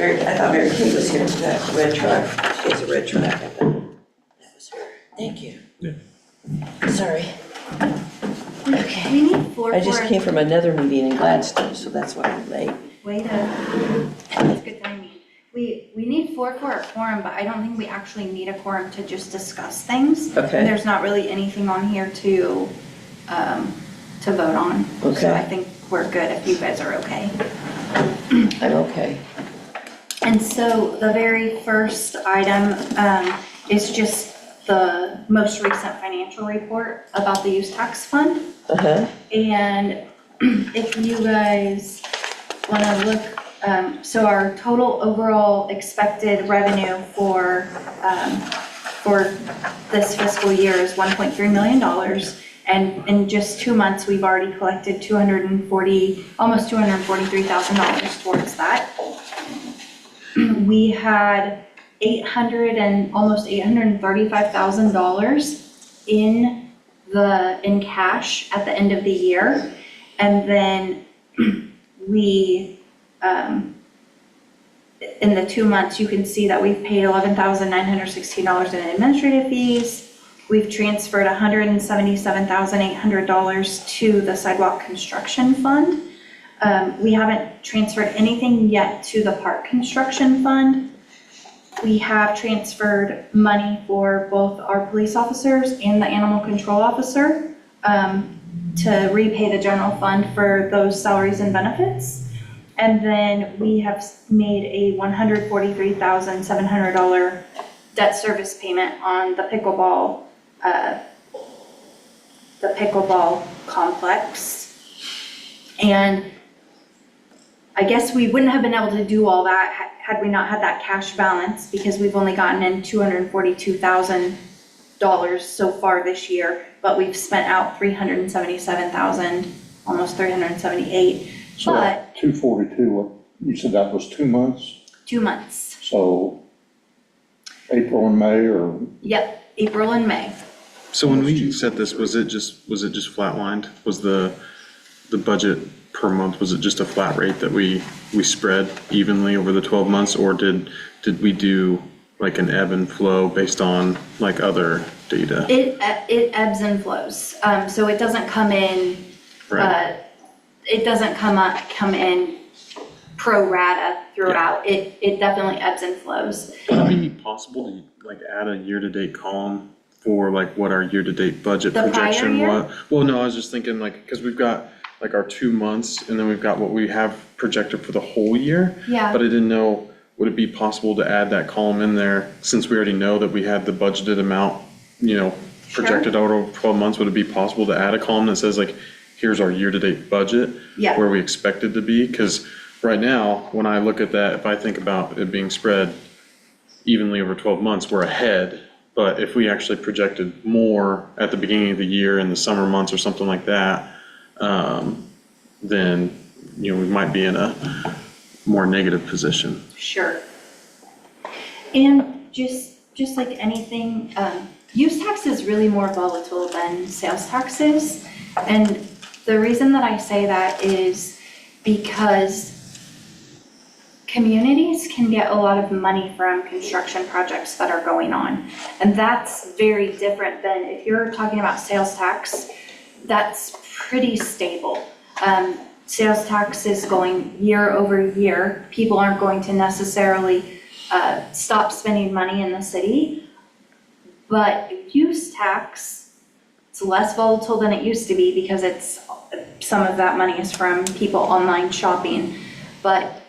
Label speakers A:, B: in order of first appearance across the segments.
A: I thought Mary Kay was here for that red truck. She has a red truck. I thought that was her. Thank you.
B: Yeah.
A: Sorry. Okay.
C: We need four.
A: I just came from another meeting in Gladstone, so that's why I'm late.
C: That's good timing. We need four for a quorum, but I don't think we actually need a quorum to just discuss things.
A: Okay.
C: And there's not really anything on here to vote on.
A: Okay.
C: So I think we're good if you guys are okay.
A: I'm okay.
C: And so the very first item is just the most recent financial report about the use tax fund.
A: Uh-huh.
C: And if you guys want to look, so our total overall expected revenue for this fiscal year is $1.3 million. And in just 2 months, we've already collected almost $243,000 towards that. We had almost $835,000 in cash at the end of the year. And then we, in the 2 months, you can see that we've paid $11,916 in administrative fees. We've transferred $177,800 to the sidewalk construction fund. We haven't transferred anything yet to the park construction fund. We have transferred money for both our police officers and the animal control officer to repay the general fund for those salaries and benefits. And then we have made a $143,700 debt service payment on the pickleball complex. And I guess we wouldn't have been able to do all that had we not had that cash balance, because we've only gotten in $242,000 so far this year, but we've spent out $377,000, almost $378,000.
B: So
C: But
B: 242, what, you said that was 2 months?
C: 2 months.
B: So April and May, or?
C: Yep, April and May.
D: So when we set this, was it just flatlined? Was the budget per month, was it just a flat rate that we spread evenly over the 12 months, or did we do like an ebb and flow based on like other data?
C: It ebbs and flows. So it doesn't come in,
D: Right.
C: it doesn't come in pro rata throughout. It definitely ebbs and flows.
D: Would it be possible to like add a year-to-date column for like what our year-to-date budget
C: The prior
D: projection
C: year?
D: was? Well, no, I was just thinking like, because we've got like our 2 months and then we've got what we have projected for the whole year.
C: Yeah.
D: But I didn't know, would it be possible to add that column in there, since we already know that we had the budgeted amount, projected out over 12 months? Would it be possible to add a column that says like, here's our year-to-date budget?
C: Yeah.
D: Where we expect it to be? Because right now, when I look at that, if I think about it being spread evenly over 12 months, we're ahead. But if we actually projected more at the beginning of the year in the summer months or something like that, then, we might be in a more negative position.
C: Sure. And just like anything, use tax is really more volatile than sales taxes. And the reason that I say that is because communities can get a lot of money from construction projects that are going on. And that's very different than if you're talking about sales tax, that's pretty stable. Sales tax is going year over year. People aren't going to necessarily stop spending money in the city. But use tax, it's less volatile than it used to be because some of that money is from people online shopping. But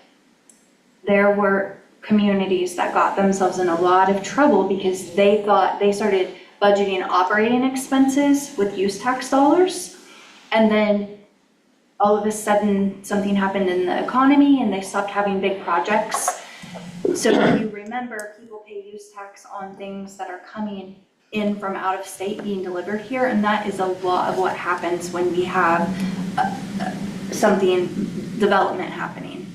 C: there were communities that got themselves in a lot of trouble because they thought they started budgeting operating expenses with use tax dollars. And then all of a sudden something happened in the economy and they stopped having big projects. So if you remember, people pay use tax on things that are coming in from out of state being delivered here. And that is a lot of what happens when we have development happening.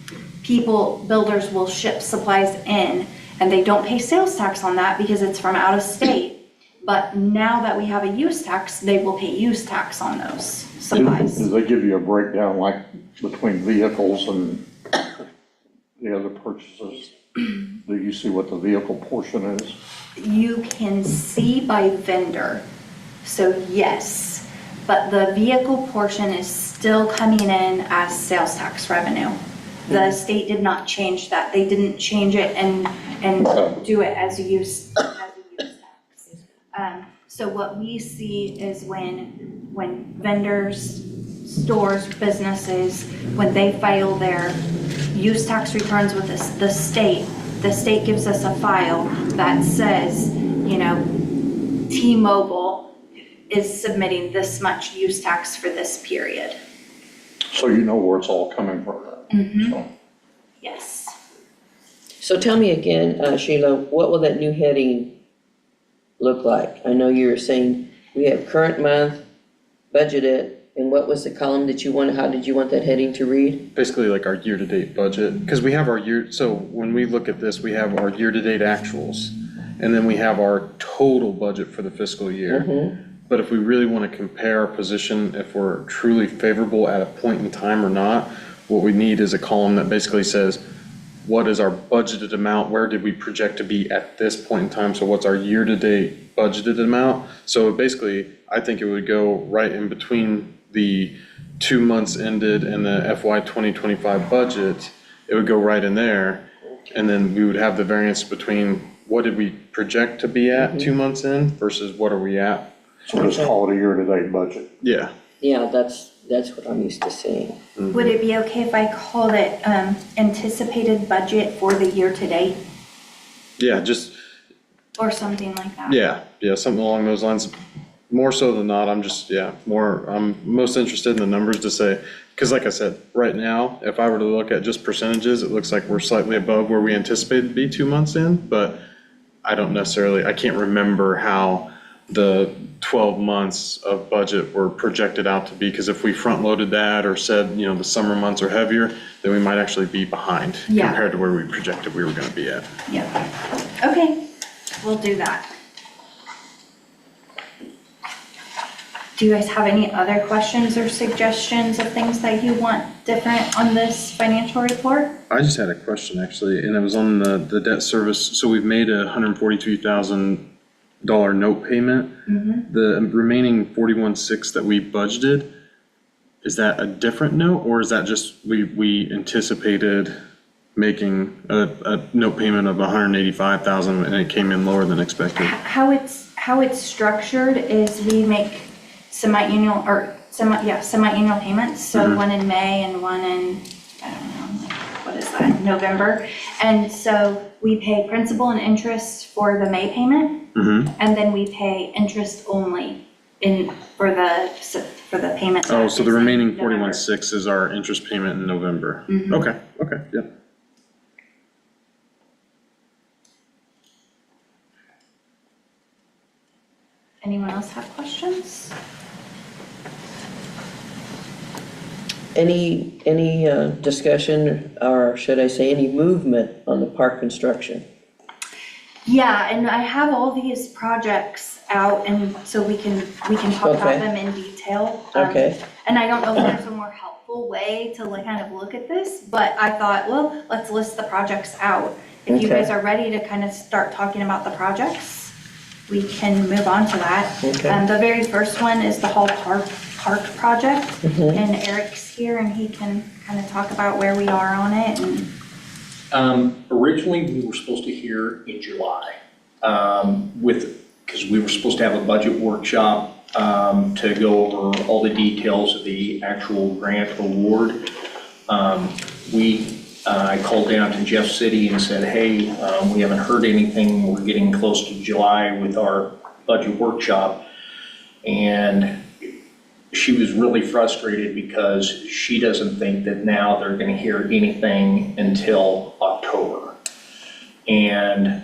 C: Builders will ship supplies in and they don't pay sales tax on that because it's from out of state. But now that we have a use tax, they will pay use tax on those supplies.
B: Do they give you a breakdown like between vehicles and the other purchases? Do you see what the vehicle portion is?
C: You can see by vendor, so yes, but the vehicle portion is still coming in as sales tax revenue. The state did not change that. They didn't change it and do it as a use tax. So what we see is when vendors, stores, businesses, when they file their use tax returns with the state gives us a file that says, you know, T-Mobile is submitting this much use tax for this period.
B: So you know where it's all coming from. So,
C: Yes.
A: So tell me again, Sheila, what will that new heading look like? I know you were saying we have current month, budgeted, and what was the column that you wanted, how did you want that heading to read?
D: Basically like our year-to-date budget, because we have our year, so when we look at this, we have our year-to-date actuals, and then we have our total budget for the fiscal year. But if we really want to compare our position, if we're truly favorable at a point in time or not, what we need is a column that basically says, what is our budgeted amount? Where did we project to be at this point in time? So what's our year-to-date budgeted amount? So basically, I think it would go right in between the 2 months ended and the FY 2025 budget. It would go right in there. And then we would have the variance between what did we project to be at 2 months in versus what are we at?
B: so just call it a year-to-date budget.
D: Yeah.
A: Yeah, that's what I'm used to seeing.
C: Would it be okay if I called it anticipated budget for the year to date
D: Yeah, just,
C: or something like that?
D: yeah, something along those lines. More so than not, I'm most interested in the numbers to say, because like I said, right now, if I were to look at just percentages, it looks like we're slightly above where we anticipated to be 2 months in, but I can't remember how the 12 months of budget were projected out to be, because if we front-loaded that or said, you know, the summer months are heavier, then we might actually be behind
C: Yeah.
D: compared to where we projected we were gonna be at.
C: Yeah. Okay, we'll do that. Do you guys have any other questions or suggestions of things that you want different on this financial report?
D: I just had a question actually, and it was on the debt service. So we've made a $142,000 note payment. The remaining 41.6 that we budgeted, is that a different note, or is that just we anticipated making a note payment of 185,000 and it came in lower than expected?
C: How it's structured is we make semi-annual payments, so one in May and one in, I don't know, what is that, November. And so we pay principal and interest for the May payment, and then we pay interest only for the payment.
D: Oh, so the remaining
C: November.
D: 41.6 is our interest payment in November. Okay, yeah.
C: Anyone else have questions?
A: Any discussion, or should I say, any movement on the park construction?
C: Yeah, and I have all these projects out, and so we can talk about
A: Okay.
C: them in detail.
A: Okay.
C: And I don't know if there's a more helpful way to kind of look at this, but I thought, well, let's list the projects out. If you
A: Okay.
C: guys are ready to kind of start talking about the projects, we can move on to that.
A: Okay.
C: The very first one is the Hall Park project,
A: Mm-hmm.
C: and Eric's here, and he can kind of talk about where we are on it and.
E: Originally, we were supposed to hear in July, because we were supposed to have a budget workshop, to go over all the details of the actual grant award. I called down to Jeff City and said, hey, we haven't heard anything, we're getting close to July with our budget workshop. And she was really frustrated because she doesn't think that now they're gonna hear anything until October. And,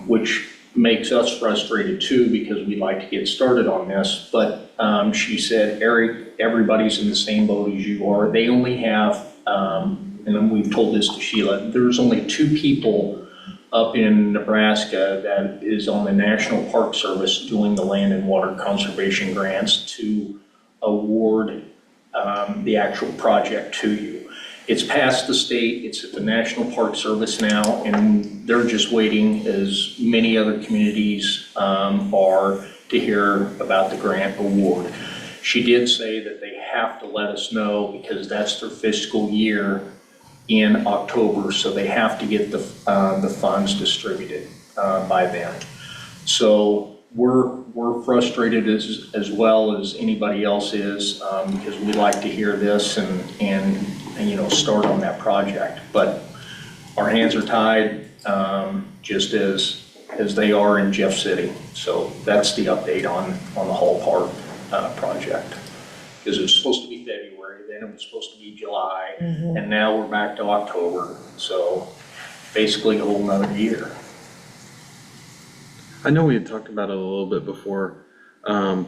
E: which makes us frustrated too, because we'd like to get started on this. But she said, Eric, everybody's in the same boat as you are. They only have, and then we've told this to Sheila, there's only 2 people up in Nebraska that is on the National Park Service doing the land and water conservation grants to award the actual project to you. It's past the state, it's at the National Park Service now, and they're just waiting, as many other communities are, to hear about the grant award. She did say that they have to let us know because that's their fiscal year in October, so they have to get the funds distributed by then. So we're frustrated as well as anybody else is, because we'd like to hear this and start on that project. But our hands are tied, just as they are in Jeff City. So that's the update on the Hall Park project. Because it was supposed to be February, then it was supposed to be July, and now we're back to October. So basically a whole nother year.
D: I know we had talked about it a little bit before,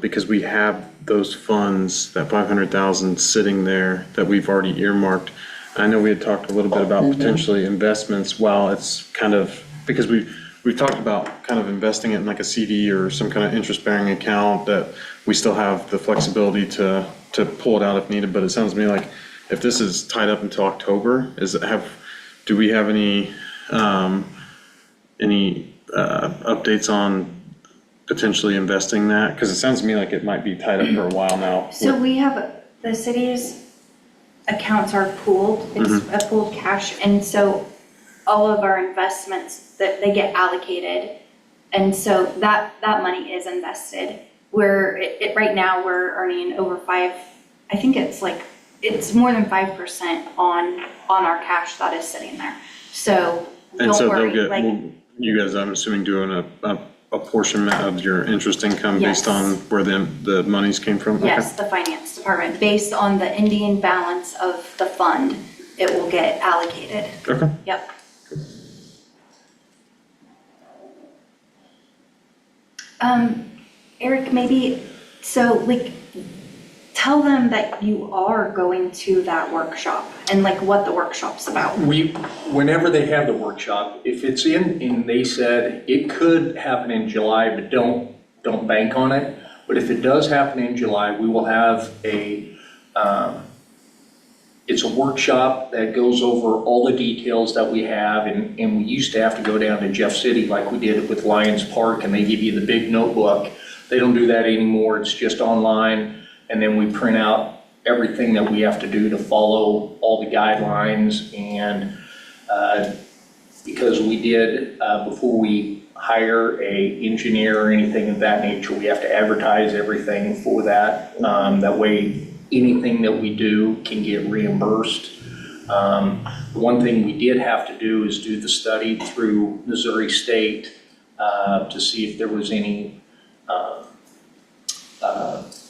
D: because we have those funds, that 500,000 sitting there that we've already earmarked. I know we had talked a little bit about potentially investments while it's kind of, because we've talked about kind of investing it in like a CD or some kind of interest-bearing account that we still have the flexibility to pull it out if needed. But it sounds to me like if this is tied up until October, do we have any updates on potentially investing that? Because it sounds to me like it might be tied up for a while now.
C: So we have, the city's accounts are pooled, it's a pooled cash, and so all of our investments, that they get allocated, and so that money is invested. Right now, we're earning over I think it's more than 5% on our cash that is sitting there. So don't worry,
D: you guys, I'm assuming, doing a apportionment of your interest income based on where the monies came from?
C: Yes, the finance department, based on the ending balance of the fund, it will get allocated.
D: Okay.
C: Yep. Eric, maybe, tell them that you are going to that workshop and what the workshop's about.
E: Whenever they have the workshop, if it's and they said it could happen in July, but don't bank on it. But if it does happen in July, we will have it's a workshop that goes over all the details that we have, and we used to have to go down to Jeff City like we did with Lions Park, and they give you the big notebook. They don't do that anymore, it's just online, and then we print out everything that we have to do to follow all the guidelines. And because we did, before we hire a engineer or anything of that nature, we have to advertise everything for that. That way, anything that we do can get reimbursed. One thing we did have to do is do the study through Missouri State to see if there was any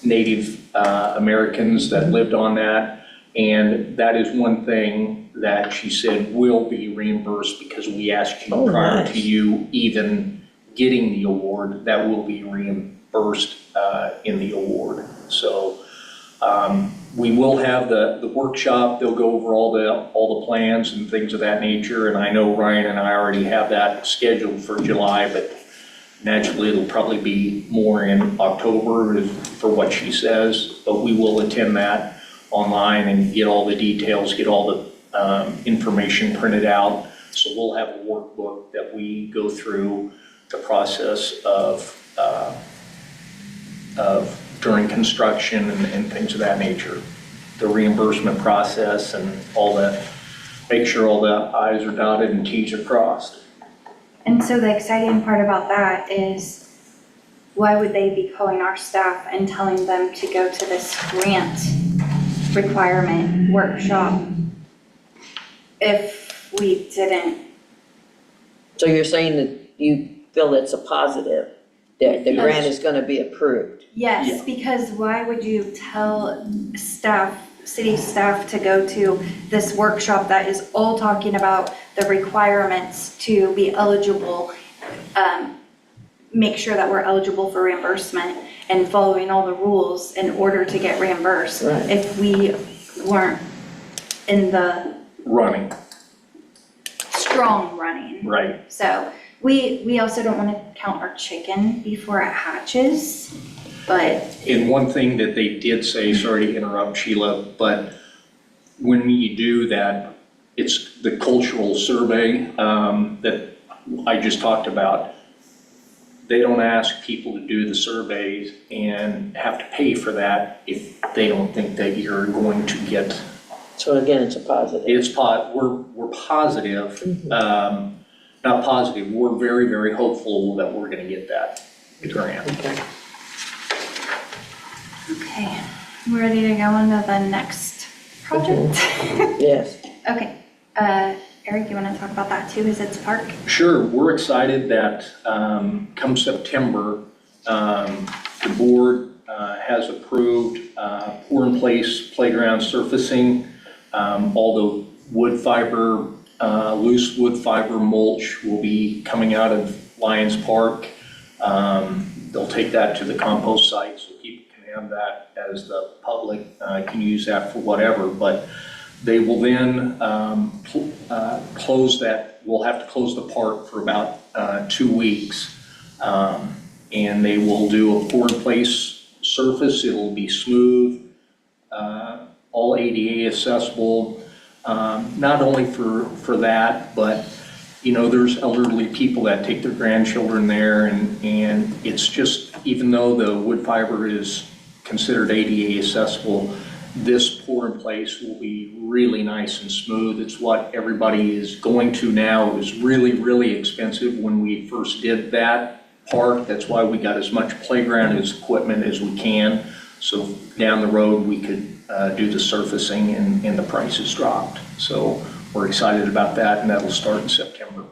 E: Native Americans that lived on that. And that is one thing that she said will be reimbursed because we asked you prior to you even getting the award. That will be reimbursed in the award. So we will have the workshop. They'll go over all the plans and things of that nature. And I know Ryan and I already have that scheduled for July, but naturally it'll probably be more in October for what she says. But we will attend that online and get all the details, get all the information printed out. So we'll have a workbook that we go through the process of during construction and things of that nature, the reimbursement process and all that, make sure all the I's are dotted and T's are crossed.
C: And so the exciting part about that is, why would they be calling our staff and telling them to go to this grant requirement workshop if we didn't?
A: So you're saying that you feel it's a positive, that the grant is gonna be approved?
C: Yes,
E: Yeah.
C: because why would you tell city staff to go to this workshop that is all talking about the requirements to be eligible, make sure that we're eligible for reimbursement and following all the rules in order to get reimbursed?
A: Right.
C: If we weren't in the strong running.
E: Right.
C: So we also don't want to count our chicken before it hatches, but
E: And one thing that they did say, sorry to interrupt Sheila, but when you do that, it's the cultural survey that I just talked about. They don't ask people to do the surveys and have to pay for that if they don't think that you're going to get.
A: So again, it's a positive.
E: We're positive, not positive, we're very, very hopeful that we're gonna get that grant.
A: Okay.
C: Okay, we're ready to go on to the next project?
A: Yes.
C: Okay, Eric, you wanna talk about that too, is it Park?
E: Sure, we're excited that come September, the board has approved pour-in-place playground surfacing. All the wood fiber, loose wood fiber mulch will be coming out of Lions Park. They'll take that to the compost site so people can have that as the public can use that for whatever. But they will then close that, we'll have to close the park for about 2 weeks. And they will do a pour-in-place surface. It'll be smooth, all ADA accessible, not only for that, but, you know, there's elderly people that take their grandchildren there, and it's just, even though the wood fiber is considered ADA accessible, this pour-in-place will be really nice and smooth. It's what everybody is going to now. It was really, really expensive when we first did that park. That's why we got as much playground as equipment as we can. So down the road, we could do the surfacing and the prices dropped. So we're excited about that, and that will start in September.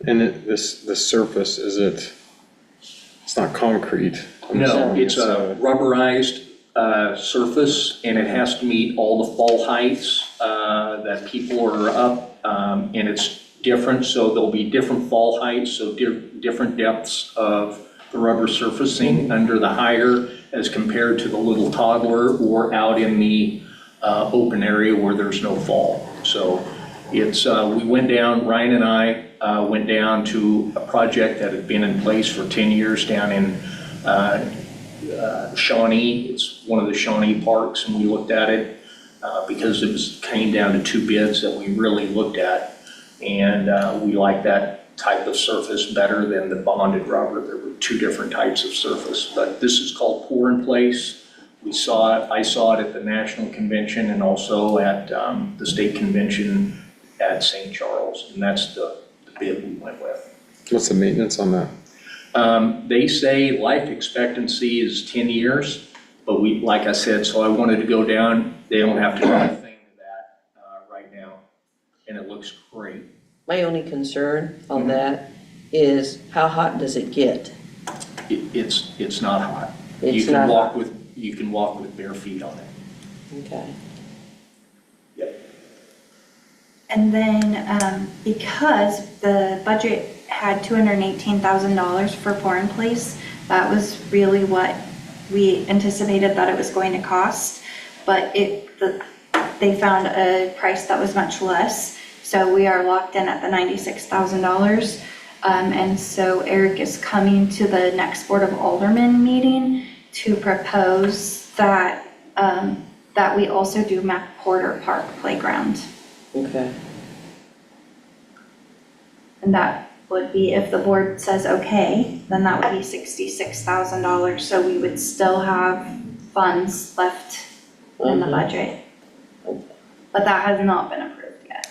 D: And this surface, it's not concrete? I'm
E: No,
D: assuming
E: it's a rubberized surface, and it has to meet all the fall heights that people are up, and it's different, so there'll be different fall heights, so different depths of the rubber surfacing under the higher as compared to the little toddler or out in the open area where there's no fall. So it's, we went down, Ryan and I went down to a project that had been in place for 10 years down in Shawnee. It's one of the Shawnee parks, and we looked at it because came down to 2 bids that we really looked at, and we like that type of surface better than the bonded rubber. There were 2 different types of surface, but this is called pour-in-place. I saw it at the National Convention and also at the State Convention at St. Charles, and that's the bid we went with.
D: What's the maintenance on that?
E: They say life expectancy is 10 years, but like I said, so I wanted to go down. They don't have to do anything to that right now, and it looks great.
A: My only concern on that is how hot does it get?
E: It's not hot.
A: It's not hot.
E: You can walk with bare feet on it.
A: Okay.
E: Yep.
C: And then, because the budget had $218,000 for pour-in-place, that was really what we anticipated that it was going to cost, but they found a price that was much less, so we are locked in at the $96,000. And so Eric is coming to the next Board of Aldermen meeting to propose that, that we also do McPorter Park Playground.
A: Okay.
C: And that would be, if the board says okay, then that would be $66,000, so we would still have funds left in the budget. But that has not been approved yet.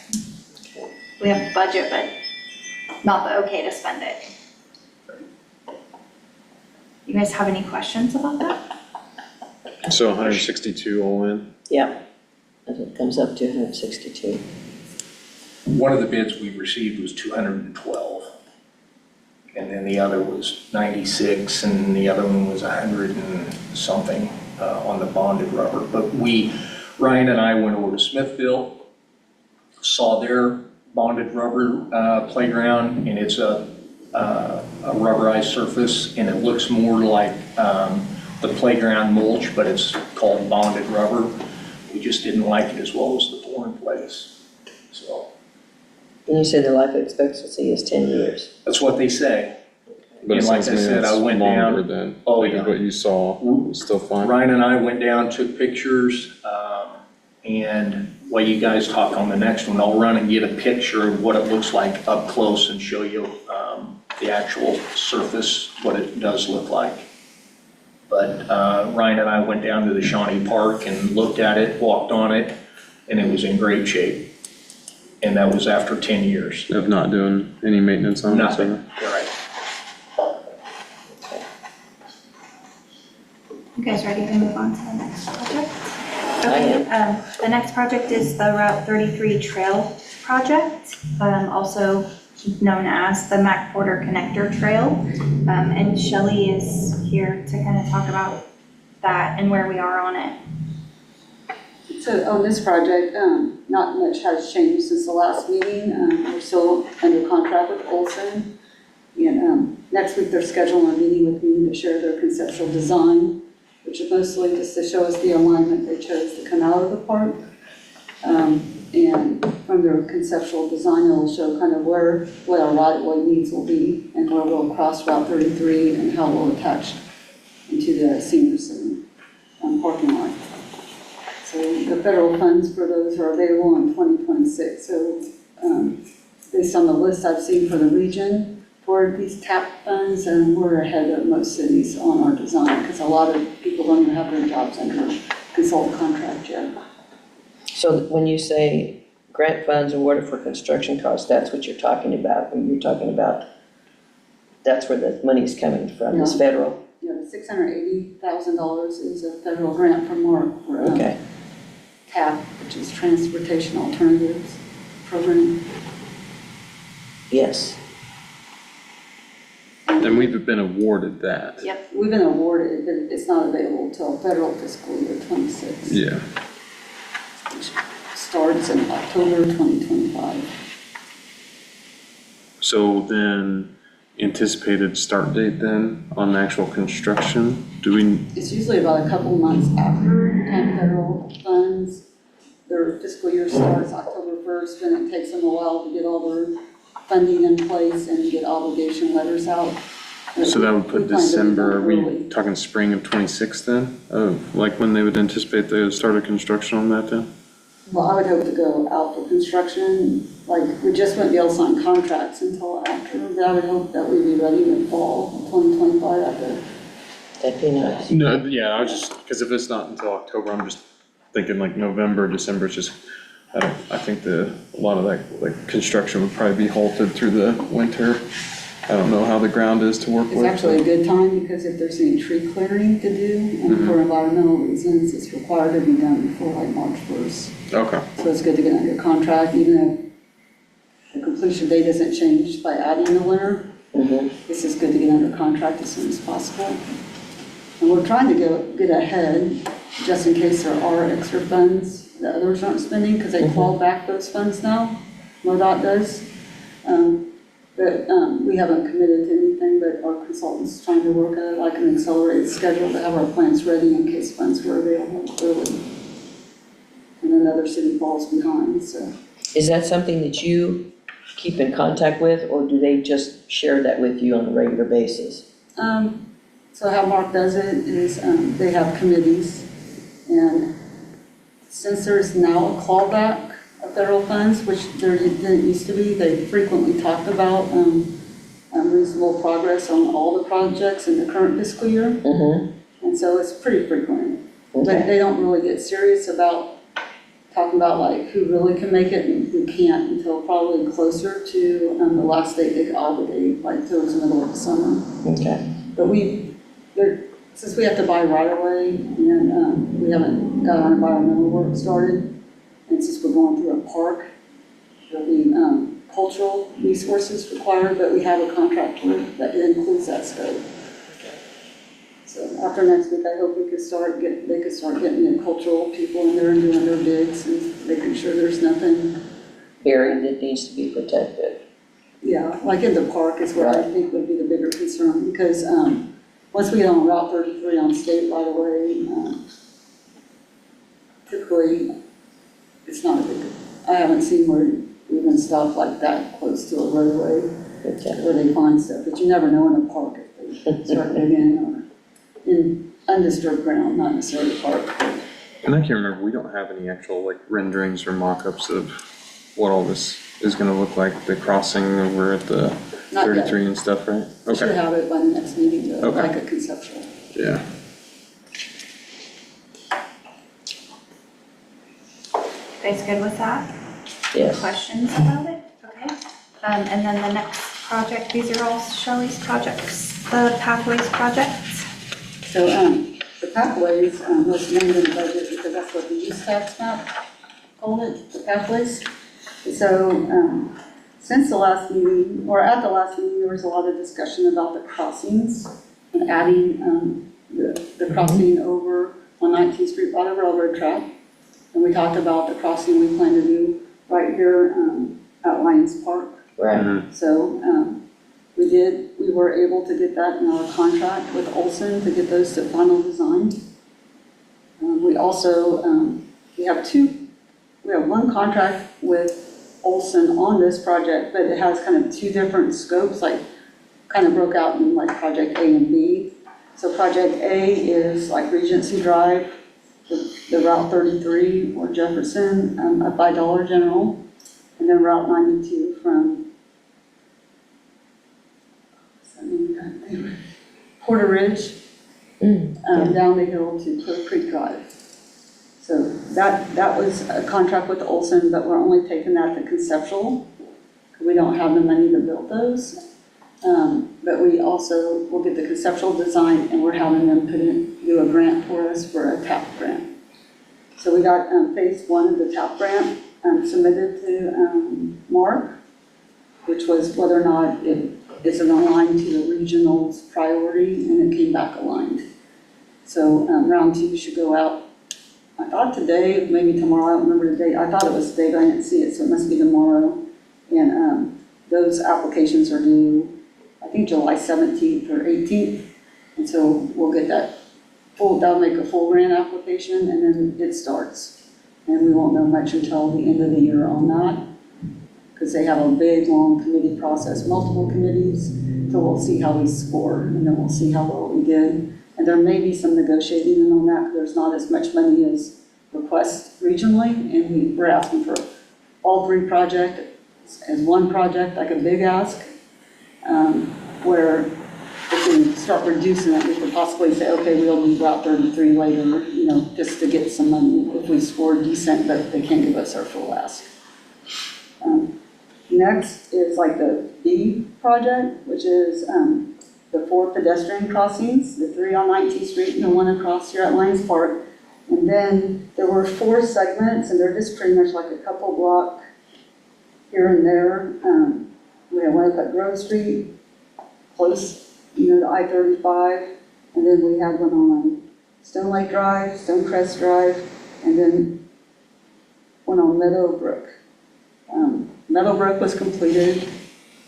C: We have a budget, but not the okay to spend it. You guys have any questions about that?
D: So 162 all in?
A: Yep. As it comes up to 162.
E: One of the bids we received was 212, and then the other was 96, and the other one was 100 and something on the bonded rubber. But Ryan and I went over to Smithville, saw their bonded rubber playground, and it's a rubberized surface, and it looks more like the playground mulch, but it's called bonded rubber. We just didn't like it as well as the pour-in-place, so.
A: And you said the life expectancy is 10 years.
E: That's what they say.
D: But it
E: And like
D: sounds
E: I
D: like
E: said, I
D: it's
E: went
D: longer
E: down.
D: than
E: Oh,
D: like
E: yeah.
D: what you saw, still fine?
E: Ryan and I went down, took pictures, and while you guys talk on the next one, I'll run and get a picture of what it looks like up close and show you the actual surface, what it does look like. But Ryan and I went down to the Shawnee Park and looked at it, walked on it, and it was in great shape. And that was after 10 years.
D: Of not doing any maintenance on it?
E: Nothing,
D: so-
E: you're right.
C: You guys ready to move on to the next project?
A: I
C: Okay, the next project is the Route 33 Trail Project, also known as the Mac Porter Connector Trail. And Shelley is here to kind of talk about that and where we are on it.
F: So on this project, not much has changed since the last meeting. We're still under contract with Olson. And next week they're scheduling a meeting with me to share their conceptual design, which is mostly just to show us the alignment they chose to come out of the park. And from their conceptual design, it will show kind of what our right-of-way needs will be and where we'll cross Route 33 and how we'll attach into the senior center parking lot. So the federal funds for those are available in 2026. So based on the list I've seen for the region for these TAP funds, and we're ahead of most cities on our design because a lot of people don't even have their jobs under consultant contract yet.
A: So when you say grant funds awarded for construction costs, that's what you're talking about, when you're talking about, that's where the money's coming from, is
F: Yeah.
A: federal?
F: Yeah, the $680,000 is a federal grant from our
A: Okay,
F: TAP, which is Transportation Alternatives Program.
A: yes.
D: And we've been awarded that.
C: Yep.
F: We've been awarded, but it's not available until federal fiscal year 26.
D: Yeah.
F: Which starts in October 2025.
D: So then, anticipated start date then on the actual construction? Do we,
F: It's usually about a couple months after the time federal funds. Their fiscal year starts October 1st, and it takes them a while to get all their funding in place and get obligation letters out.
D: so that would put
F: We plan to be
D: December, are
F: done
D: we
F: early.
D: talking spring of 26 then? Of like when they would anticipate the start of construction on that then?
F: Well, I would hope to go out for construction, like, we just wouldn't be able to sign contracts until after, but I would hope that we'd be ready in fall of 2025 after.
A: That'd be nice.
D: No, yeah, I was just, because if it's not until October, I'm just thinking like November, December is just, I think a lot of that, like, construction would probably be halted through the winter. I don't know how the ground is to work
F: It's
D: with.
F: actually a good time, because if there's any tree clearing to do, and for environmental reasons, it's required to be done before like March 1st.
D: Okay,
F: So it's good to get under contract, even if the completion date isn't changed by adding the winter.
A: Mhm.
F: It's just good to get under contract as soon as possible. And we're trying to get ahead, just in case there are extra funds that others aren't spending, because they claw back those funds now, MoDOT does. But we haven't committed to anything, but our consultant's trying to work at like an accelerated schedule to have our plans ready in case funds were available early. And another city falls behind, so.
A: Is that something that you keep in contact with, or do they just share that with you on a regular basis?
F: So how Mark does it is, they have committees, and since there's now a clawback of federal funds, which there didn't used to be, they frequently talked about, reasonable progress on all the projects in the current fiscal year,
A: Mm-hmm,
F: and so it's pretty frequent. But
A: okay,
F: they don't really get serious about talking about like who really can make it and who can't until probably closer to, the last date they could obligate, like towards the middle of the summer.
A: okay.
F: But since we have to buy right away, and we haven't got our environmental work started, and since we're going through a park, there'll be cultural resources required, but we have a contract that includes that scope. So after next week, I hope they could start getting the cultural people in there and doing their digs and making sure there's nothing.
A: Buried that needs to be protected.
F: Yeah, like in the park is what I think would be the bigger concern, because once we get on Route 33 on state right away, typically, it's not a big, I haven't seen where even stuff like that close to a roadway
A: Okay.
F: where they find stuff, but you never know in a park if they start digging or in undisturbed ground, not necessarily a park.
D: And I can't remember, we don't have any actual like renderings or mock-ups of what all this is gonna look like, the crossing over at the
F: Not yet.
D: 33 and stuff, right?
F: We should
D: Okay,
F: have it by the next meeting, though,
D: Okay.
F: like a conceptual.
D: yeah.
C: You guys good with that?
A: Yes.
C: Questions about it? Okay. And then the next project, these are all Shelley's projects, the pathways projects.
F: So, the pathways, was named in the budget because that's what the use tax map called it, the pathways. So, since the last meeting, or at the last meeting, there was a lot of discussion about the crossings and adding, the crossing over on 19th Street by the railroad track. And we talked about the crossing we plan to do right here, at Lions Park.
A: Right.
D: Mhm.
F: So, we were able to get that in our contract with Olson to get those to final design. We also, we have one contract with Olson on this project, but it has kind of two different scopes, like, kind of broke out in like project A and B. So project A is like Regency Drive, the Route 33 or Jefferson, up by Dollar General, and then Route 92 from Porter Ridge, down the hill to Cliff Creek Drive. So that was a contract with Olson, but we're only taking that to conceptual, because we don't have the money to build those. But we also will get the conceptual design, and we're having them do a grant for us for a TAP grant. So we got phase one of the TAP grant submitted to Mark, which was whether or not it is aligned to the regional's priority, and it came back aligned. So round two should go out, I thought today, maybe tomorrow, I don't remember the date. I thought it was today, but I didn't see it, so it must be tomorrow. And those applications are due, I think, July 17th or 18th. And so we'll get that they'll make a full grant application, and then it starts. And we won't know much until the end of the year on that, because they have a big, long committee process, multiple committees. So we'll see how we score, and then we'll see how well we did. And there may be some negotiating on that, because there's not as much money as request regionally, and we're asking for all three projects as one project, like a big ask, where if we start reducing it, we could possibly say, okay, we'll do Route 33 later, just to get some money if we score decent, but they can't give us our full ask. Next is like the B project, which is the 4 pedestrian crossings, the 3 on 19th Street and the 1 across here at Lions Park. And then there were 4 segments, and they're just pretty much like a couple block here and there. We had one up at Grove Street, close, to I-35, and then we had one on Stone Lake Drive, Stonecrest Drive, and then one on Meadowbrook. Meadowbrook was completed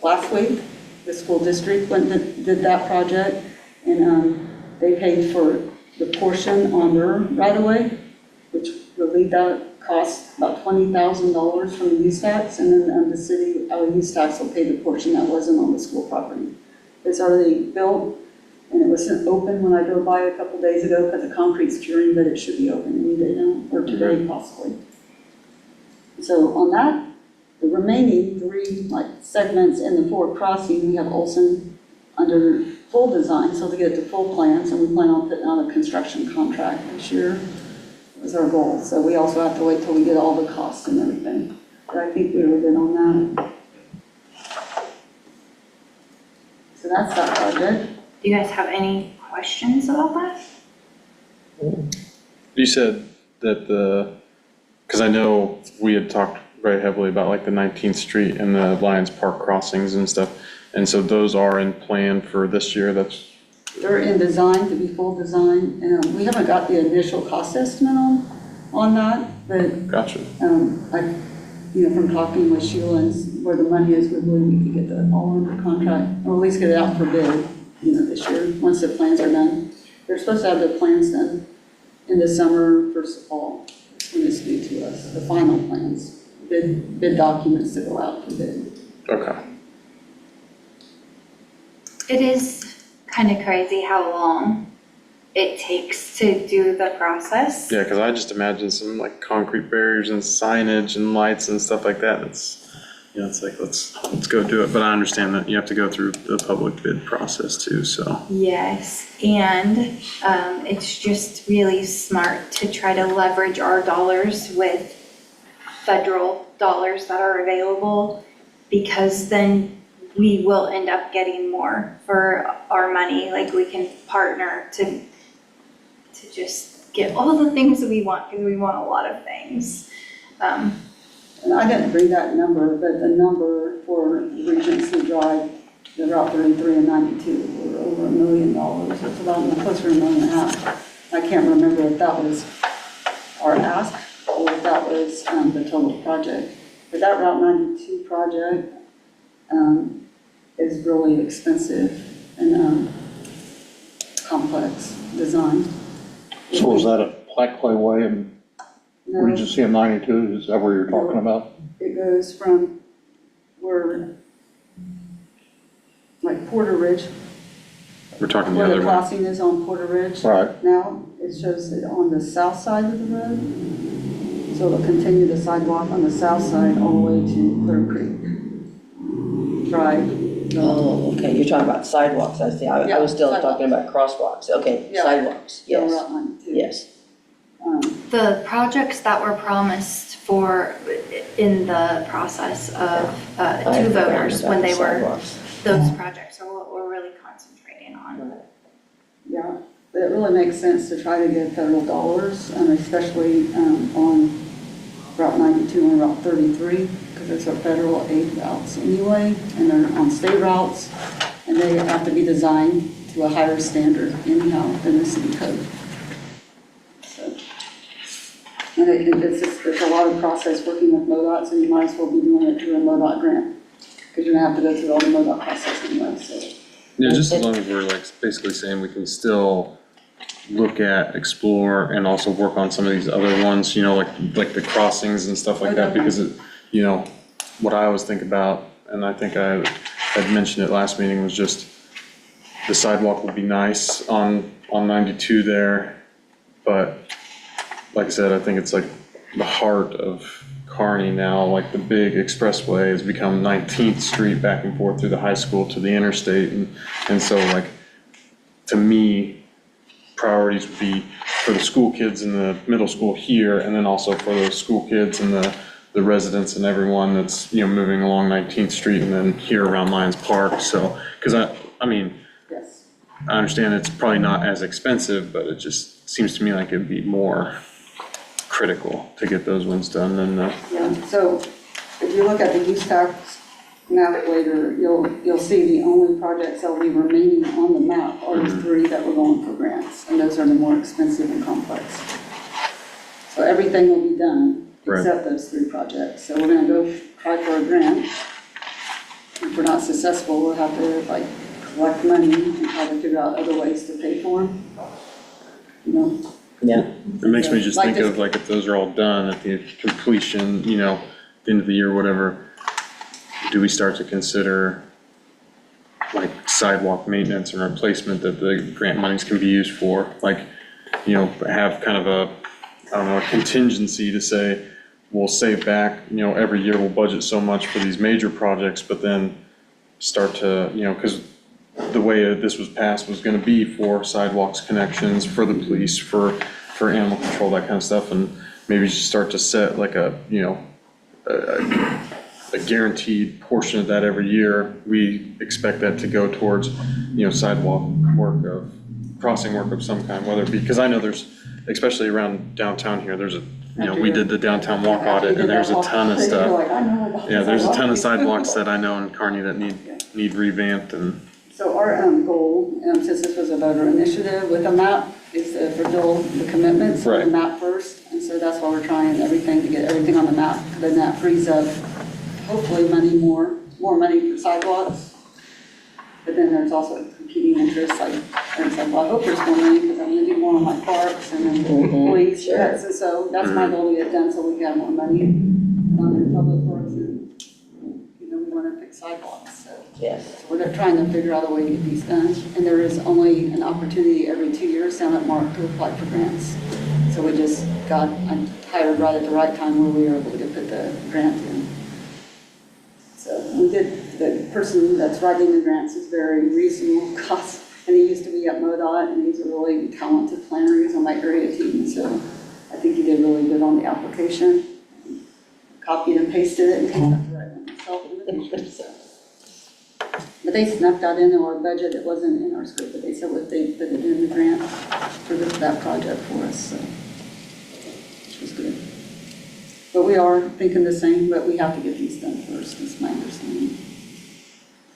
F: last week. The school district went and did that project, and they paid for the portion on their right-of-way, which relieved that cost about $20,000 from the use tax, and then the city, our use tax will pay the portion that wasn't on the school property. It's already built, and it wasn't open when I drove by a couple days ago because the concrete's curing, but it should be open any day now, or today possibly. So on that, the remaining 3 segments in the 4 crossing, we have Olson under full design, so to get it to full plans, and we plan on putting out a construction contract this year is our goal. So we also have to wait till we get all the costs and everything. But I think we were good on that. So that's that project.
C: Do you guys have any questions about that?
D: You said that because I know we had talked very heavily about like the 19th Street and the Lions Park crossings and stuff. And so those are in plan for this year,
F: They're in design, to be full design. We haven't got the initial cost estimate on that, but
D: gotcha.
F: from talking with Sheila and where the money is, we believe we could get that all under contract, or at least get it out for bid, this year, once the plans are done. They're supposed to have the plans done in the summer, first of fall, when it's due to us, the final plans, bid documents to go out for bid.
D: Okay.
C: It is kind of crazy how long it takes to do the process.
D: Yeah, because I just imagine some like concrete barriers and signage and lights and stuff like that. It's, you know, it's like, let's go do it. But I understand that you have to go through the public bid process too, so.
C: Yes, and it's just really smart to try to leverage our dollars with federal dollars that are available, because then we will end up getting more for our money. Like, we can partner to just get all the things that we want, because we want a lot of things.
F: And I didn't bring that number, but the number for Regency Drive, the Route 33 and 92 were over $1 million. It's about closer to $1.5 million. I can't remember if that was our ask or if that was the total project. But that Route 92 project is really expensive and complex design.
B: so is that a Blackway Way and
F: No,
B: Regency of 92? Is that where you're talking about?
F: it goes from where, like Porter Ridge,
D: We're talking the
F: where the
D: other way.
F: crossing is on Porter Ridge.
B: Right.
F: Now, it shows it on the south side of the road. So it'll continue the sidewalk on the south side all the way to Clear Creek Drive.
A: Oh, okay, you're talking about sidewalks, I see, I
F: Yeah,
A: was still talking about crosswalks, okay,
F: Yeah.
A: sidewalks,
F: Yeah,
A: yes,
F: Route 92.
A: yes.
C: The projects that were promised for, in the process of,
A: I've
C: to
A: forgotten
C: voters,
A: about
C: when
A: the
C: they were,
A: sidewalks.
C: those projects are what we're really concentrating on.
F: Yeah, but it really makes sense to try to get federal dollars, especially on Route 92 and Route 33, because those are federal aid routes anyway, and they're on state routes, and they have to be designed to a higher standard anyhow than the city code. So, and there's a lot of process working with MoDOT, so you might as well be doing it through a MoDOT grant, because you're gonna have to go through all the MoDOT process anyway, so.
D: Yeah, just as long as we're like basically saying we can still look at, explore, and also work on some of these other ones, you know, like the crossings and stuff like that, because it, you know, what I always think about, and I think I had mentioned it last meeting, was just the sidewalk would be nice on 92 there, but like I said, I think it's like the heart of Kearney now, like the big expressway has become 19th Street back and forth through the high school to the interstate, and so like, to me, priorities would be for the school kids in the middle school here, and then also for those school kids and the residents and everyone that's, you know, moving along 19th Street and then here around Lions Park, so, because I mean,
F: Yes.
D: I understand it's probably not as expensive, but it just seems to me like it'd be more critical to get those ones done than the,
F: Yeah, so if you look at the use tax map later, you'll see the only projects that will be remaining on the map are the three that we're going for grants, and those are the more expensive and complex. So everything will be done
D: Right.
F: except those three projects. So we're gonna go try for a grant. If we're not successful, we'll have to like collect money and try to figure out other ways to pay for them. You know,
A: Yeah,
D: it makes me just
F: Like
D: think
F: this-
D: of like if those are all done at the completion, you know, the end of the year, whatever, do we start to consider like sidewalk maintenance and replacement that the grant monies can be used for? Like, you know, have kind of a, I don't know, a contingency to say, we'll save back, you know, every year we'll budget so much for these major projects, but then start to, you know, because the way this was passed was gonna be for sidewalks, connections, for the police, for animal control, that kind of stuff, and maybe just start to set like a, you know, a guaranteed portion of that every year. We expect that to go towards, you know, sidewalk work of, crossing work of some kind, whether it be, because I know there's, especially around downtown here, there's a, you know, we did the downtown walk audit, and there's a ton of
F: You're
D: stuff.
F: like, I know about
D: Yeah, there's a ton of
F: sidewalks.
D: sidewalks that I know in Kearney that need revamped, and,
F: So our goal, since this was a voter initiative with a map, is to fulfill the commitments on the
D: Right.
F: map first. And so that's why we're trying everything to get everything on the map. Then that frees up, hopefully, more money for sidewalks. But then there's also competing interests, like, it's like, well, I hope there's more money because I'm gonna do more on my parks and then police.
A: sure.
F: So that's my goal to get done so we can have more money in public works. And, you know, we wanna concrete sidewalks, so.
A: Yes.
F: So we're trying to figure out a way to get these done, and there is only an opportunity every 2 years down at Mark to apply for grants. So we just got hired right at the right time where we were able to put the grant in. So we did, the person that's writing the grants is very reasonable cost, and he used to be at MoDOT, and he's a really talented planner. He's on my area team, so I think he did really good on the application. Copied and pasted it and came up with it myself in the future, so. But they snuck that into our budget. It wasn't in our scope, but they said what they put it in the grant for that project for us, so. Which was good. But we are thinking the same, but we have to get these done first, is my understanding.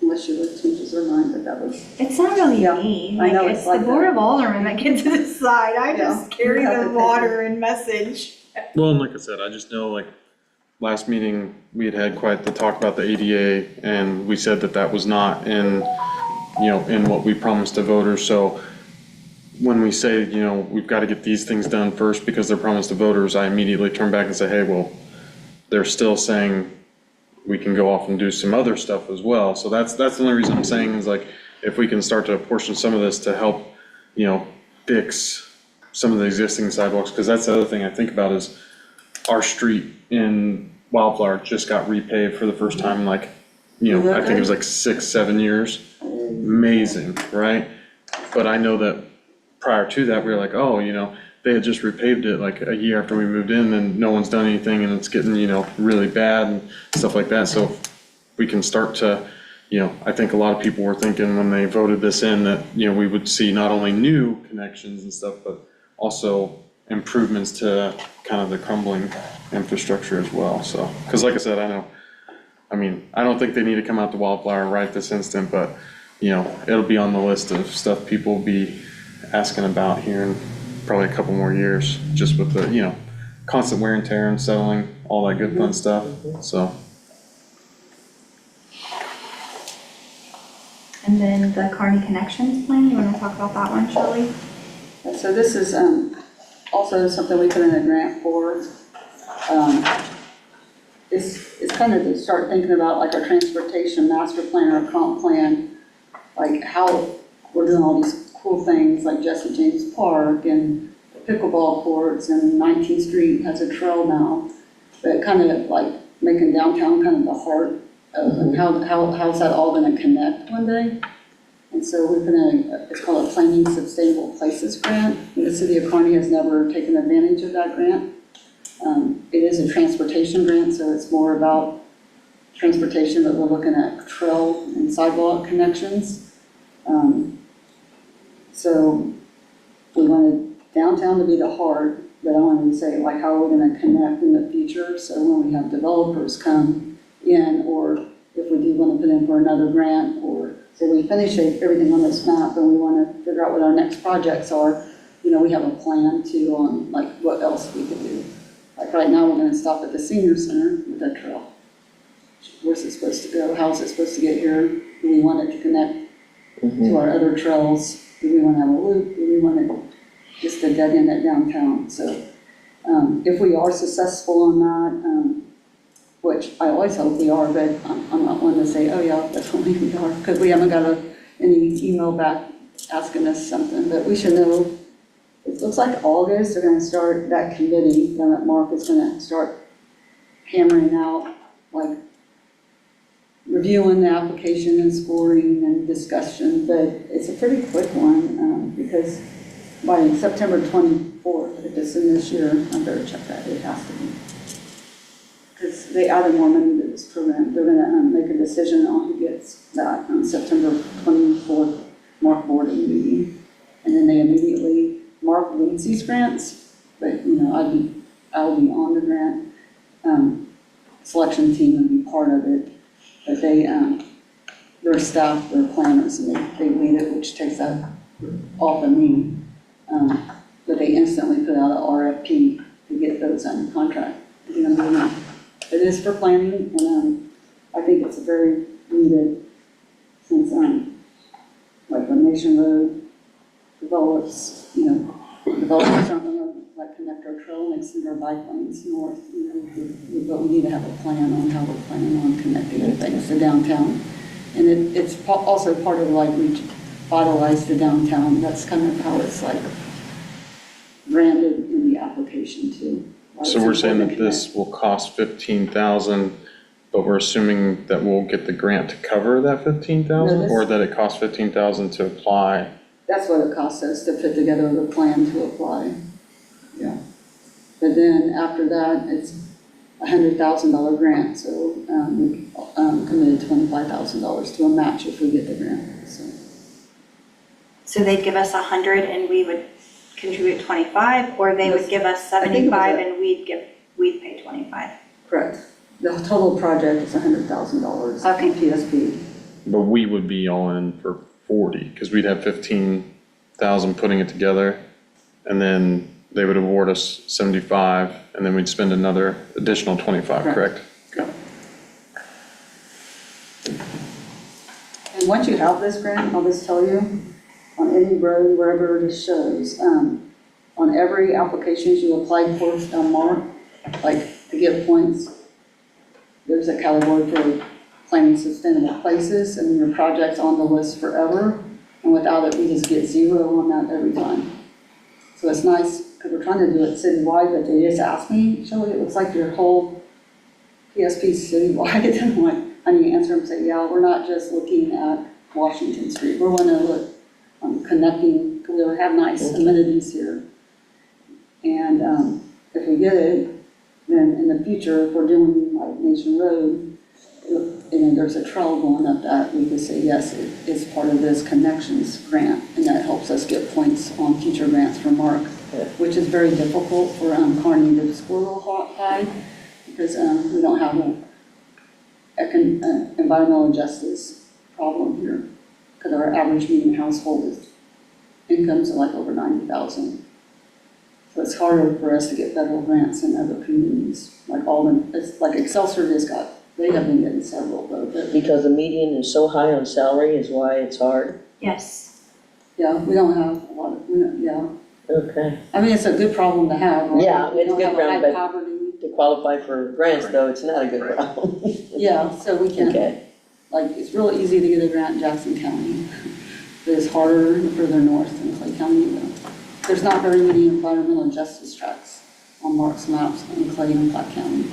F: Unless she changes her mind, but that was.
C: It's not really
F: Yeah,
C: me,
F: I know
C: like,
F: it's
C: it's
F: like
C: the Board
F: that.
C: of Aldermen that get to decide, I just
F: Yeah,
C: carry
F: you have to
C: the
F: pick
C: water and message.
D: Well, and like I said, I just know like last meeting, we had quite the talk about the ADA and we said that that was not in, in what we promised to voters. So when we say, we've got to get these things done first because they're promised to voters, I immediately turn back and say, hey, well, they're still saying we can go off and do some other stuff as well. So that's the only reason I'm saying is like, if we can start to apportion some of this to help, fix some of the existing sidewalks, because that's the other thing I think about is our street in Wildflower just got repaved for the first time in like, I think it was like 6-7 years. Amazing, right? But I know that prior to that, we were like, oh, they had just repaved it like a year after we moved in and no one's done anything and it's getting, really bad and stuff like that. So we can start to, I think a lot of people were thinking when they voted this in that, we would see not only new connections and stuff, but also improvements to kind of the crumbling infrastructure as well. So, because like I said, I don't think they need to come out to Wildflower right this instant, but, it'll be on the list of stuff people will be asking about here in probably a couple more years, just with the, constant wear and tear and settling, all that good fun stuff, so.
C: And then the Kearney Connections plan, you wanna talk about that one, Shelley?
F: So this is also something we put in a grant for. It's kind of to start thinking about like our transportation master plan or comp plan, like how we're doing all these cool things like Jesse James Park and pickleball courts and 19th Street has a trail now, but kind of like making downtown kind of the heart of and how's that all gonna connect one day? And so we've been it's called a Planning Sustainable Places Grant. And the city of Kearney has never taken advantage of that grant. It is a transportation grant, so it's more about transportation, but we're looking at trail and sidewalk connections. So we wanted downtown to be the heart, but I wanted to say like how are we gonna connect in the future? So when we have developers come in, or if we do wanna put in for another grant, or so we finish everything on this map and we wanna figure out what our next projects are, we have a plan to on like what else we could do. Like right now, we're gonna stop at the senior center with that trail. Where's it supposed to go? How's it supposed to get here? Do we want it to connect to our other trails? Do we wanna have a loop? Do we want just a dead end at downtown? So if we are successful on that, which I always hope we are, but I'm not one to say, oh yeah, definitely we are, because we haven't got any email back asking us something, but we should know. It looks like August, they're gonna start, that committee down at Mark is gonna start hammering out, like, reviewing the application and scoring and discussion, but it's a pretty quick one, because by September 24th, if it's in this year, I better check that, it has to be. Because they added more money to this program, they're gonna make a decision on who gets that on September 24th, Mark board meeting, and then they immediately Mark leads these grants, but I'll be on the grant selection team and be part of it. But their staff, they're planners, and they lead it, which takes that off of me. But they instantly put out an RFP to get those under contract. It is for planning, and I think it's very needed since like when Nation Road develops, developers aren't gonna like connect our trail and extend our bike lanes north, but we need to have a plan on how we're planning on connecting things to downtown. And it's also part of like revitalize the downtown. That's kind of how it's like branded in the application too. Why
D: So
F: it's
D: we're saying
F: important
D: that
F: to
D: this will cost 15,000, but we're assuming that we'll get the grant to cover that 15,000?
F: No, this-
D: Or that it costs 15,000 to apply?
F: That's what it costs us to put together the plan to apply. Yeah. But then after that, it's a $100,000 grant, so we committed $25,000 to a match if we get the grant, so.
C: So they'd give us 100 and we would contribute 25, or they would give us
F: I think it was
C: 75
F: a-
C: and we'd pay 25?
F: Correct. The total project is $100,000.
C: Okay.
F: PSP.
D: But we would be all in for 40, because we'd have 15,000 putting it together, and then they would award us 75, and then we'd spend another additional 25, correct?
F: And once you have this grant, I'll just tell you, on any road, wherever it shows, on every application you apply for, Mark, like to get points, there's a category for planning sustainable places, and your project's on the list forever, and without it, we just get 0 on that every time. So it's nice, because we're trying to do it citywide, but they just asked me, Shelley, it looks like your whole PSP citywide, and I'm like, I need to answer them and say, yeah, we're not just looking at Washington Street, we're wanna look, connecting, because we have nice amenities here. And, if we get it, then in the future, if we're doing like Nation Road, and there's a trail going up that, we could say, yes, it's part of this connections grant, and that helps us get points on future grants from Mark, which is very difficult for Kearney to score a little high, because we don't have an environmental justice problem here, because our average median household incomes are like over 90,000. So it's harder for us to get federal grants in other communities, like Alden, it's like Excelsior they have been getting several though, but
A: Because the median is so high on salary is why it's hard?
C: Yes.
F: yeah, we don't have a lot of, yeah.
A: Okay.
F: I mean, it's a good problem to have, right?
A: Yeah,
F: We
A: it's a
F: don't
A: good
F: have
A: problem,
F: high
A: but-
F: poverty.
A: To qualify for grants though, it's not a good problem.
F: Yeah, so we can,
A: Okay,
F: like, it's real easy to get a grant in Jackson County, but it's harder further north in Clay County. There's not very many environmental justice tracks on Mark's maps in Clay and Platte County.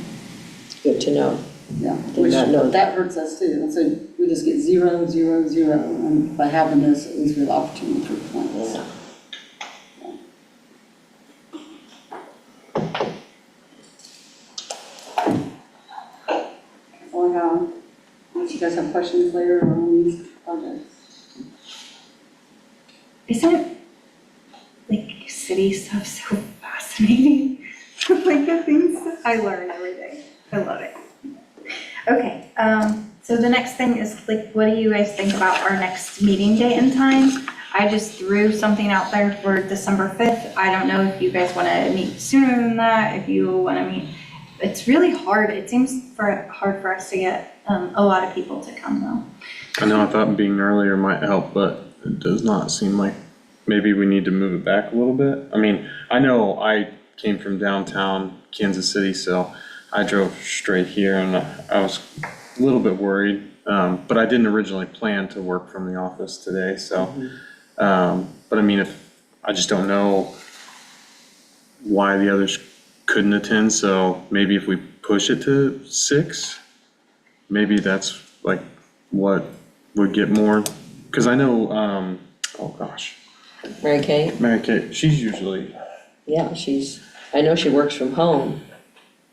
A: good to know.
F: Yeah,
A: Did
F: which,
A: not know
F: that hurts us too, and so we just get 0, 0, 0, and by having this, at least we have opportunity for points.
A: Yeah.
F: That's all I have. Unless you guys have questions later on these projects.
C: Isn't like city stuff so fascinating? Like the things that I learn every day. I love it. Okay, so the next thing is like, what do you guys think about our next meeting date and time? I just threw something out there for December 5th. I don't know if you guys want to meet sooner than that, if you want to meet. It's really hard. It seems hard for us to get a lot of people to come though.
D: I know, I thought being earlier might help, but it does not seem like maybe we need to move it back a little bit. I mean, I know I came from downtown Kansas City, so I drove straight here and I was a little bit worried. But I didn't originally plan to work from the office today, so. But I mean, I just don't know why the others couldn't attend, so maybe if we push it to 6, maybe that's like what would get more, because I know, oh gosh,
A: Mary Kate?
D: Mary Kate, she's usually,
A: Yeah, I know she works from home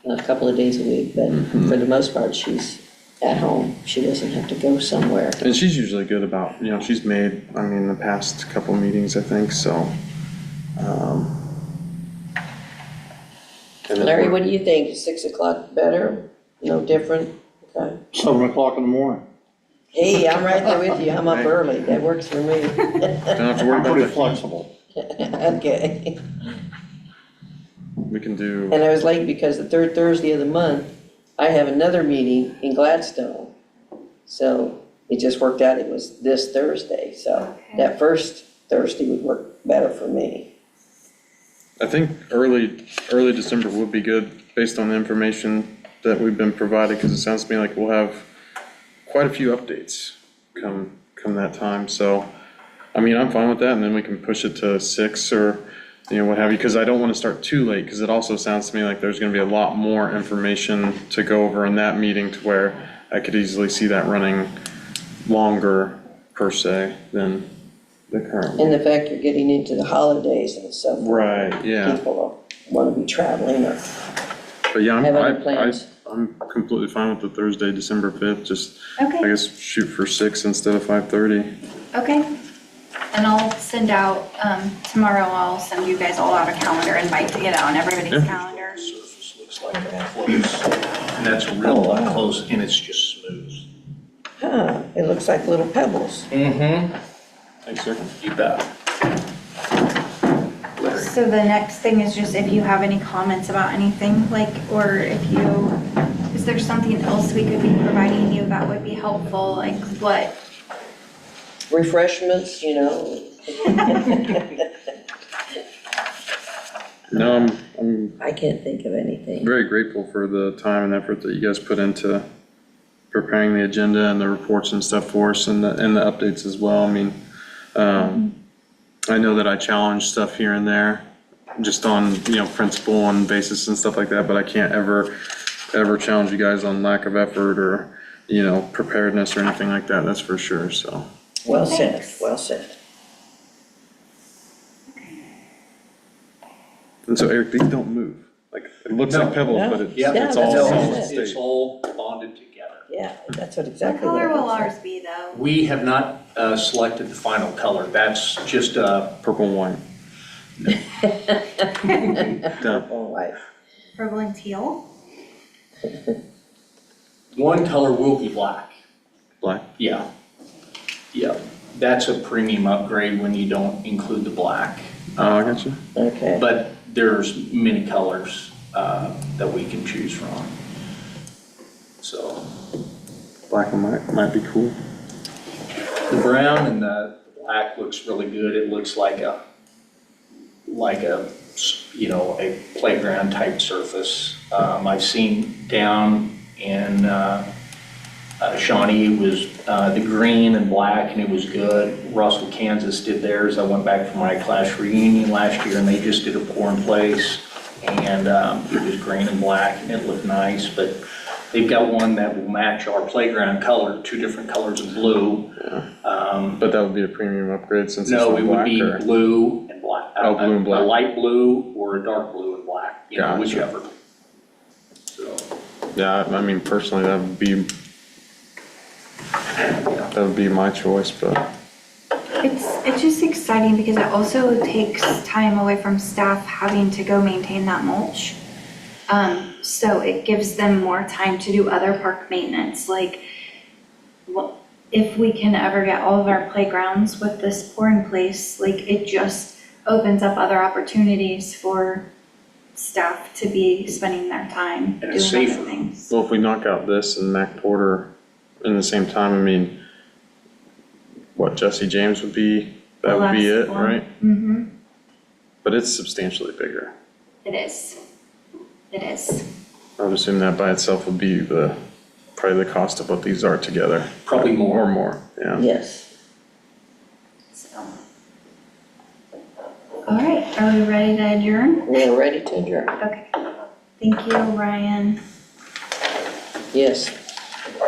A: a couple of days a week, but for the most part, she's at home. She doesn't have to go somewhere.
D: and she's usually good about, she's made, I mean, the past couple meetings, I think, so. and then
A: Larry,
D: we're-
A: what do you think? Is 6 o'clock better? No different? Okay.
B: 7 o'clock in the morning.
A: Hey, I'm right there with you. I'm up early. That works for me.
D: Don't have to worry
B: I'm
D: about
B: pretty
D: that.
B: flexible.
A: Okay.
D: We can do,
A: And I was late because the third Thursday of the month, I have another meeting in Gladstone. So it just worked out, it was this Thursday, so
C: Okay.
A: that first Thursday would work better for me.
D: I think early December would be good based on the information that we've been provided, because it sounds to me like we'll have quite a few updates come that time. So, I mean, I'm fine with that, and then we can push it to 6 or, what have you, because I don't want to start too late, because it also sounds to me like there's going to be a lot more information to go over in that meeting to where I could easily see that running longer per se than the current one.
A: And the fact you're getting into the holidays and stuff.
D: Right, yeah.
A: People want to be traveling or
D: But yeah,
A: have other plans.
D: I'm completely fine with the Thursday, December 5th, just, I
C: Okay,
D: guess, shoot for 6 instead of 5:30.
C: okay. And I'll send out, tomorrow I'll send you guys all out a calendar invite to get out on everybody's
D: Yeah.
C: calendar.
E: Surface looks like that close, and that's real up close, and it's just smooth.
A: Huh, it looks like little pebbles.
E: Mm-hmm.
D: Thanks, sir.
E: You bet.
C: So the next thing is just if you have any comments about anything, like, or is there something else we could be providing you that would be helpful, like what?
A: Refreshments,
D: No, I'm
A: I can't think of anything.
D: very grateful for the time and effort that you guys put into preparing the agenda and the reports and stuff for us, and the updates as well. I mean, I know that I challenge stuff here and there, just on, principle and basis and stuff like that, but I can't ever challenge you guys on lack of effort or, preparedness or anything like that, that's for sure, so.
A: Well said,
C: Thanks.
A: well said.
D: And so Eric, these don't move, like, it looks like
E: No.
D: pebbles,
A: No.
D: but it's
E: Yeah,
A: that's
D: all
A: what I
D: solid
A: said.
E: It's
D: state.
E: all bonded together.
A: Yeah, that's what
C: What
A: exactly
C: color
A: what it
C: will
A: looks like.
C: ours be though?
E: We have not selected the final color. That's just
D: Purple and white. Done.
A: Oh, white.
C: Purple and teal?
E: one color will be black.
D: Black.
E: Yeah. Yeah. That's a premium upgrade when you don't include the black.
D: Oh, I got you.
A: Okay.
E: But there's many colors that we can choose from. So
D: Black and white might be cool.
E: the brown and the black looks really good. It looks like a a playground type surface. I've seen down in Shawnee, it was the green and black, and it was good. Russell, Kansas did theirs. I went back for my class reunion last year, and they just did a pour in place, and it was green and black, and it looked nice. But they've got one that will match our playground color, 2 different colors of blue.
D: But that would be a premium upgrade since it's
E: No,
D: not
E: it would
D: black,
E: be
D: or?
E: blue and black.
D: Oh, blue and black.
E: A light blue or a dark blue and black,
D: Gotcha.
E: whichever. So,
D: Yeah, I mean, personally, that would be my choice, but.
C: It's just exciting because it also takes time away from staff having to go maintain that mulch. So it gives them more time to do other park maintenance, like if we can ever get all of our playgrounds with this pour in place, like it just opens up other opportunities for staff to be spending their time
E: And
C: doing
E: it's
C: other
E: safer.
C: things.
D: Well, if we knock out this and Mac Porter in the same time, I mean, what, Jesse James would be, that would be it, right?
C: Mm-hmm,
D: But it's substantially bigger.
C: it is. It is.
D: I would assume that by itself would be probably the cost of what these are together.
E: Probably more.
D: Or more, yeah.
A: Yes.
C: So. All right, are we ready to adjourn?
A: We're ready to adjourn.
C: Okay. Thank you, Ryan.
A: Yes.